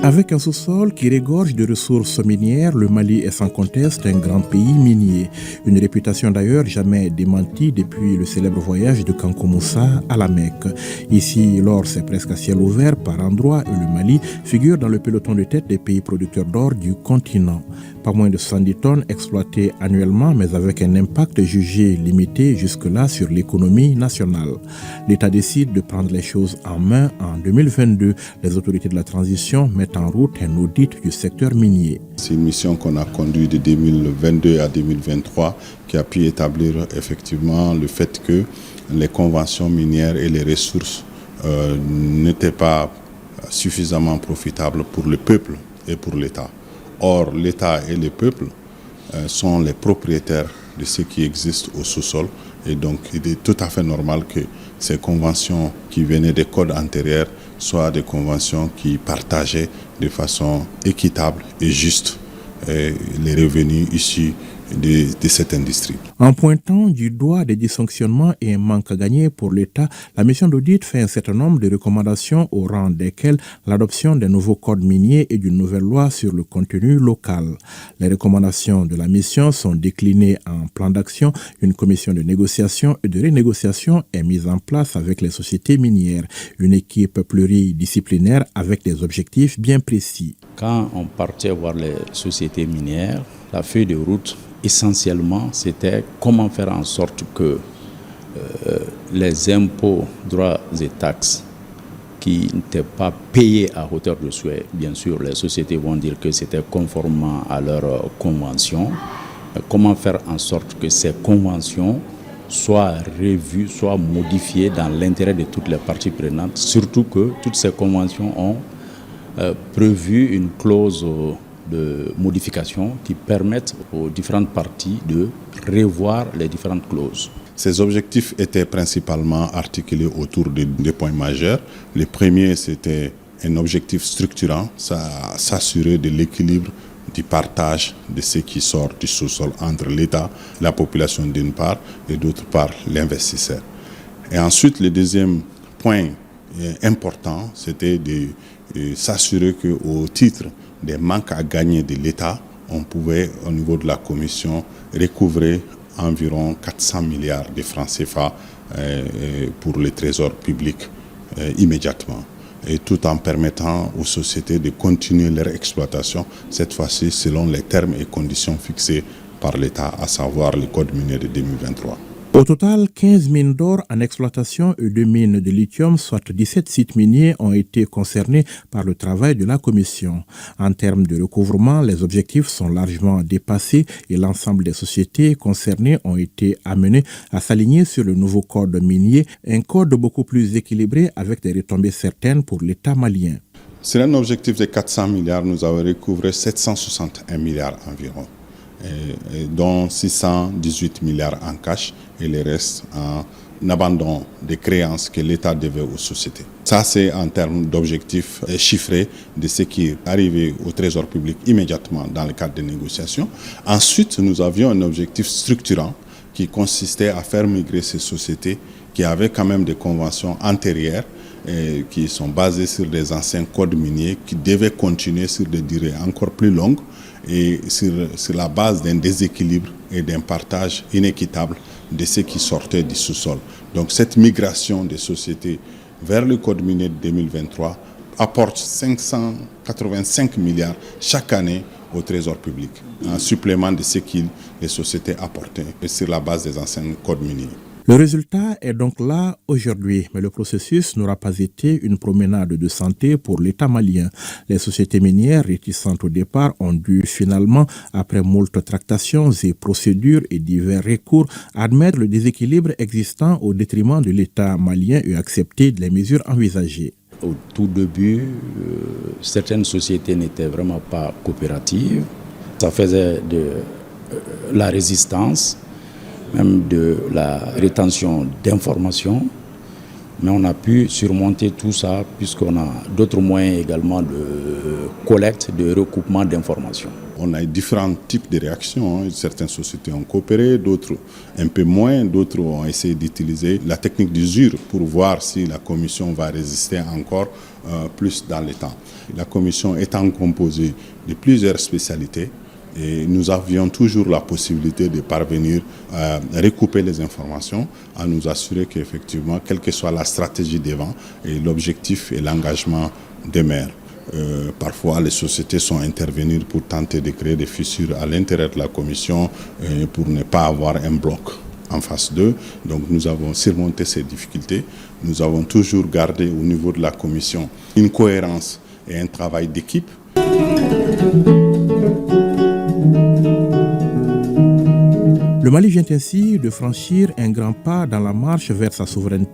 Avec un sous-sol qui regorge de ressources minières, le Mali est sans conteste un grand pays minier. Une réputation d'ailleurs jamais démentie depuis le célèbre voyage de Kankou Moussa à la Mecque. Ici, l'or c'est presque à ciel ouvert par endroits et le Mali figure dans le peloton de tête des pays producteurs d'or du continent. Pas moins de 110 tonnes exploitées annuellement, mais avec un impact jugé limité jusque-là sur l'économie nationale. L'État décide de prendre les choses en main en 2022. Les autorités de la transition mettent en route un audit du secteur minier. C'est une mission qu'on a conduite de 2022 à 2023 qui a pu établir effectivement le fait que les conventions minières et les ressources n'étaient pas suffisamment profitables pour le peuple et pour l'État. Or, l'État et le peuple sont les propriétaires de ce qui existe au sous-sol et donc il est tout à fait normal que ces conventions qui venaient des codes antérieurs soient des conventions qui partageaient de façon équitable et juste les revenus issus de cette industrie. En pointant du doigt des dysfonctionnements et un manque à gagner pour l'État, la mission d'audit fait un certain nombre de recommandations au rang desquelles l'adoption d'un nouveau code minier et d'une nouvelle loi sur le contenu local. Les recommandations de la mission sont déclinées en plan d'action. Une commission de négociation et de renégociation est mise en place avec les sociétés minières. Une équipe pluridisciplinaire avec des objectifs bien précis. Quand on partait voir les sociétés minières, la feuille de route, essentiellement, c'était comment faire en sorte que les impôts, droits et taxes qui n'étaient pas payés à hauteur de souhait, bien sûr, les sociétés vont dire que c'était conformément à leurs conventions. Comment faire en sorte que ces conventions soient revues, soient modifiées dans l'intérêt de toutes les parties prenantes, surtout que toutes ces conventions ont prévu une clause de modification qui permettent aux différentes parties de revoir les différentes clauses. Ces objectifs étaient principalement articulés autour de deux points majeurs. Le premier, c'était un objectif structurant, s'assurer de l'équilibre du partage de ce qui sort du sous-sol entre l'État, la population d'une part, et d'autre part l'investisseur. Et ensuite, le deuxième point important, c'était de s'assurer qu'au titre des manques à gagner de l'État, on pouvait, au niveau de la Commission, recouvrer environ 400 milliards de francs CFA pour le trésor public immédiatement. Et tout en permettant aux sociétés de continuer leur exploitation, cette fois-ci selon les termes et conditions fixés par l'État, à savoir le Code minier de 2023. Au total, 15 mines d'or en exploitation et 2 mines de lithium, soit 17 sites miniers, ont été concernés par le travail de la Commission. En termes de recouvrement, les objectifs sont largement dépassés et l'ensemble des sociétés concernées ont été amenées à s'aligner sur le nouveau code minier, un code beaucoup plus équilibré avec des retombées certaines pour l'État malien. Sur un objectif de 400 milliards, nous avons recouvré 761 milliards environ, dont 618 milliards en cash et le reste en abandon des créances que l'État devait aux sociétés. Ça, c'est en termes d'objectifs chiffrés de ce qui est arrivé au Trésor public immédiatement dans le cadre des négociations. Ensuite, nous avions un objectif structurant qui consistait à faire migrer ces sociétés qui avaient quand même des conventions antérieures qui sont basées sur des anciens codes miniers qui devaient continuer sur des durées encore plus longues et sur la base d'un déséquilibre et d'un partage inéquitable de ce qui sortait du sous-sol. Donc cette migration des sociétés vers le Code minier de 2023 apporte 585 milliards chaque année au Trésor public, en supplément de ce que les sociétés apportaient sur la base des anciens codes miniers. Le résultat est donc là aujourd'hui, mais le processus n'aura pas été une promenade de santé pour l'État malien. Les sociétés minières réticentes au départ ont dû finalement, après moult tractations et procédures et divers recours, admettre le déséquilibre existant au détriment de l'État malien et accepter les mesures envisagées. Au tout début, certaines sociétés n'étaient vraiment pas coopératives. Ça faisait de la résistance, même de la rétention d'informations, mais on a pu surmonter tout ça puisqu'on a d'autres moyens également de collecte, de recoupement d'informations. On a eu différents types de réactions. Certaines sociétés ont coopéré, d'autres un peu moins, d'autres ont essayé d'utiliser la technique d'usure pour voir si la Commission va résister encore plus dans le temps. La commission étant composée de plusieurs spécialités, et nous avions toujours la possibilité de parvenir à recouper les informations, à nous assurer qu'effectivement, quelle que soit la stratégie des vents, et l'objectif et l'engagement des maires. Parfois, les sociétés sont intervenues pour tenter de créer des fissures à l'intérieur de la commission pour ne pas avoir un bloc en face d'eux. Donc nous avons surmonté ces difficultés. Nous avons toujours gardé au niveau de la commission une cohérence et un travail d'équipe. Le Mali vient ainsi de franchir un grand pas dans la marche vers sa souveraineté